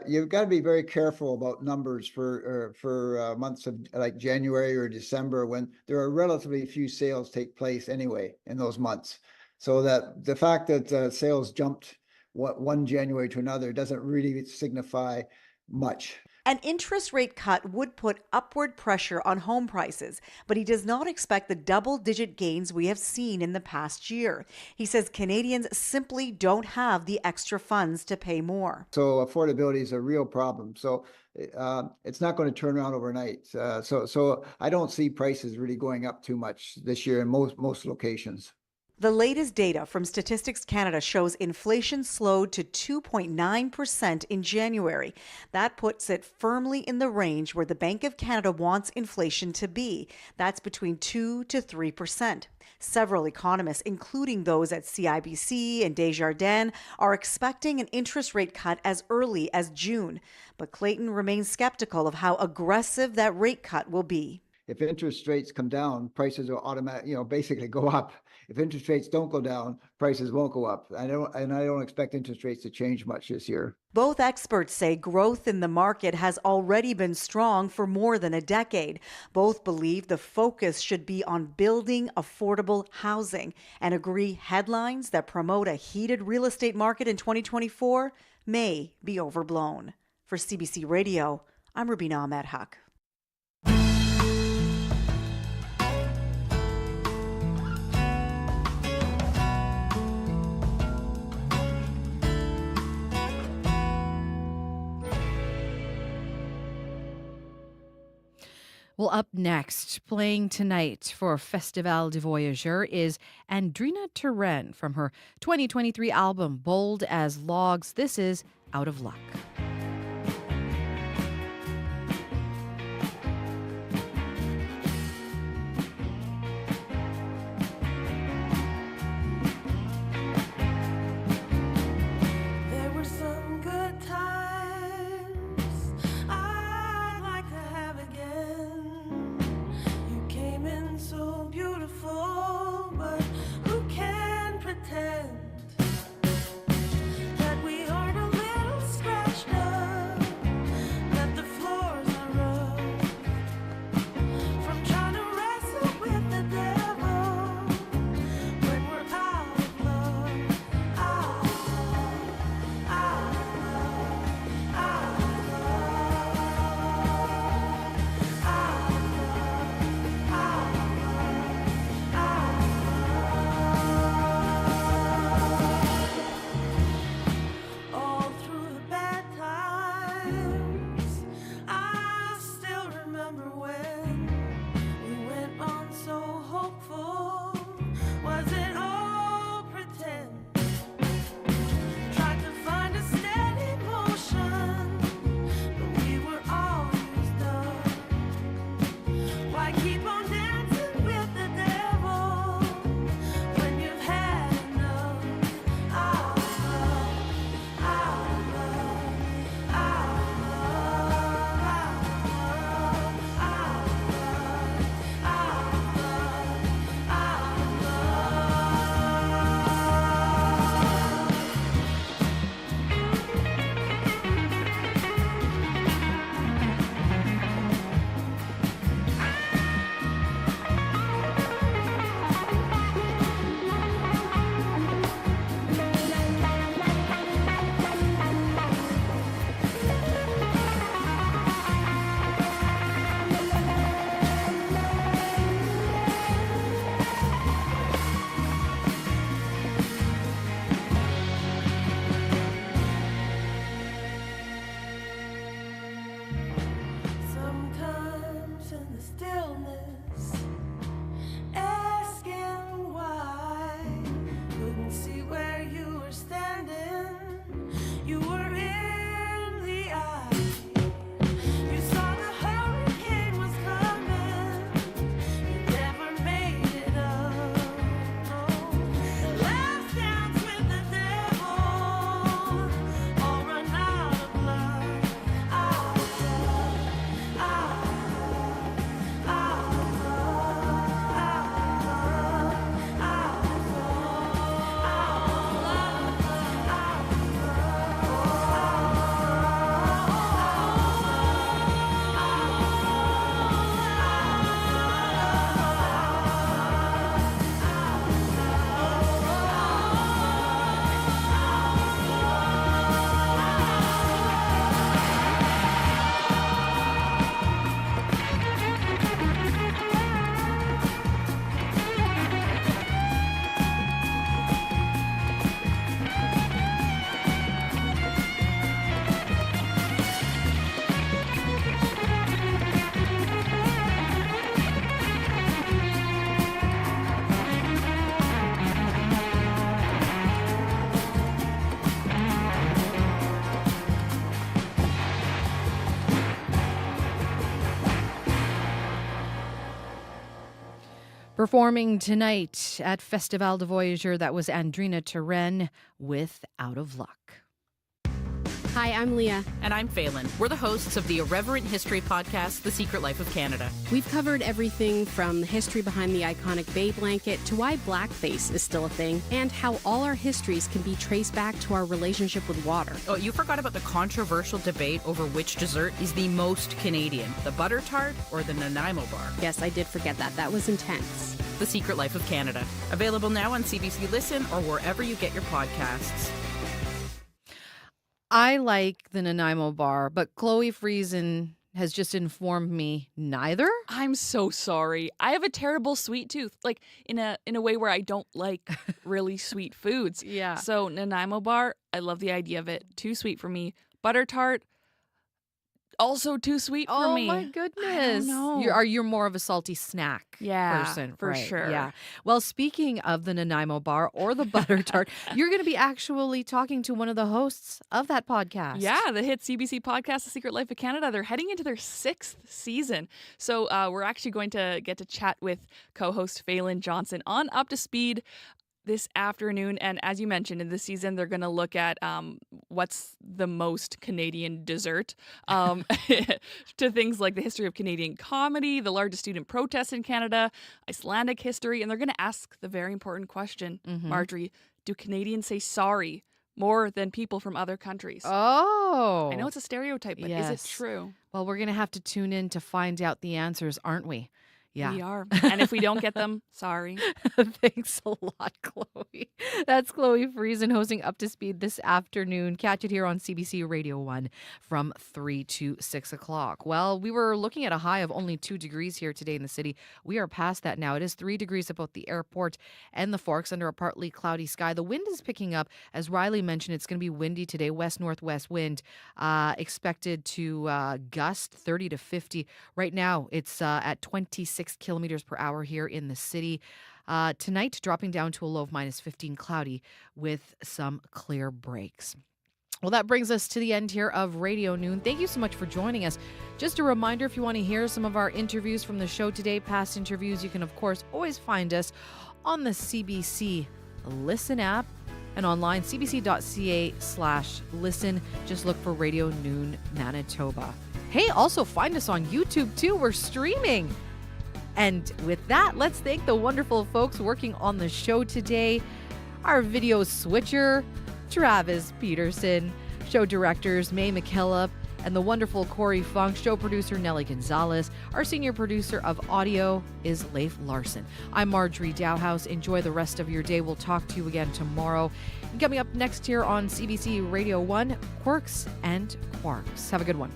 You've got to be very careful about numbers for months of like January or December, when there are relatively few sales take place anyway in those months. So that the fact that sales jumped one January to another doesn't really signify much. An interest rate cut would put upward pressure on home prices, but he does not expect the double-digit gains we have seen in the past year. He says Canadians simply don't have the extra funds to pay more. So affordability is a real problem. So it's not going to turn around overnight. So I don't see prices really going up too much this year in most locations. The latest data from Statistics Canada shows inflation slowed to 2.9% in January. That puts it firmly in the range where the Bank of Canada wants inflation to be. That's between 2 to 3%. Several economists, including those at CIBC and Desjardins, are expecting an interest rate cut as early as June. But Clayton remains skeptical of how aggressive that rate cut will be. If interest rates come down, prices will automatically, basically go up. If interest rates don't go down, prices won't go up. I don't expect interest rates to change much this year. Both experts say growth in the market has already been strong for more than a decade. Both believe the focus should be on building affordable housing and agree headlines that promote a heated real estate market in 2024 may be overblown. For CBC Radio, I'm Rubina Ahmed Haq. Well, up next, playing tonight for Festival des Voyageurs is Andrina Turenne from her 2023 album, Bold as Logs. This is Out of Luck. There were some good times I'd Performing tonight at Festival de Voyageur, that was Andrina Turenne with Out of Luck. Hi, I'm Leah. And I'm Phelan. We're the hosts of the irreverent history podcast, The Secret Life of Canada. We've covered everything from the history behind the iconic Bay blanket to why blackface is still a thing and how all our histories can be traced back to our relationship with water. Oh, you forgot about the controversial debate over which dessert is the most Canadian, the butter tart or the Nanaimo bar. Yes, I did forget that. That was intense. The Secret Life of Canada. Available now on CBC Listen or wherever you get your podcasts. I like the Nanaimo bar, but Chloe Friesen has just informed me neither. I'm so sorry. I have a terrible sweet tooth, like in a way where I don't like really sweet foods. Yeah. So Nanaimo bar, I love the idea of it. Too sweet for me. Butter tart, also too sweet for me. Oh my goodness. I don't know. You're more of a salty snack person. For right? sure. Yeah. Well, speaking of the Nanaimo bar or the butter tart, you're going to be actually talking to one of the hosts of that podcast. Yeah, the hit CBC podcast, The Secret Life of Canada. They're heading into their 6th season. So we're actually going to get to chat with co-host Phelan Johnson on Up to Speed this afternoon. And as you mentioned, in this season, they're going to look at what's the most Canadian dessert, to things like the history of Canadian comedy, the largest student protest in Canada, Icelandic history. And they're going to ask the very important question, Marjorie, do Canadians say sorry more than people from other countries? Oh. I know it's a stereotype, but is it true? Well, we're going to have to tune in to find out the answers, aren't we? Yeah. We are. And if we don't get them, sorry. Thanks a lot, Chloe. That's Chloe Friesen hosting Up to Speed this afternoon. Catch it here on CBC Radio 1 from 3 to 6 o'clock. Well, we were looking at a high of only 2 degrees here today in the city. We are past that now. It is 3 degrees at both the airport and the Forks under a partly cloudy sky. The wind is picking up. As Riley mentioned, it's going to be windy today. West-northwest wind expected to gust 30 to 50. Right now, it's at 26 kilometers per hour here in the city. Tonight, dropping down to a low of minus 15, cloudy with some clear breaks. Well, that brings us to the end here of Radio Noon. Thank you so much for joining us. Just a reminder, if you want to hear some of our interviews from the show today, past interviews, you can, of course, always find us on the CBC Listen app and online, cbc.ca/listen. Just look for Radio Noon Manitoba. Hey, also find us on YouTube, too. We're streaming. And with that, let's thank the wonderful folks working on the show today. Our video switcher, Travis Peterson, show directors May McKillop, and the wonderful Corey Funk, show producer Nellie Gonzalez. Our senior producer of audio is Leif Larson. I'm Marjorie Dowhouse. Enjoy the rest of your day. We'll talk to you again tomorrow. And coming up next here on CBC Radio 1, Quirks and Quarks. Have a good one.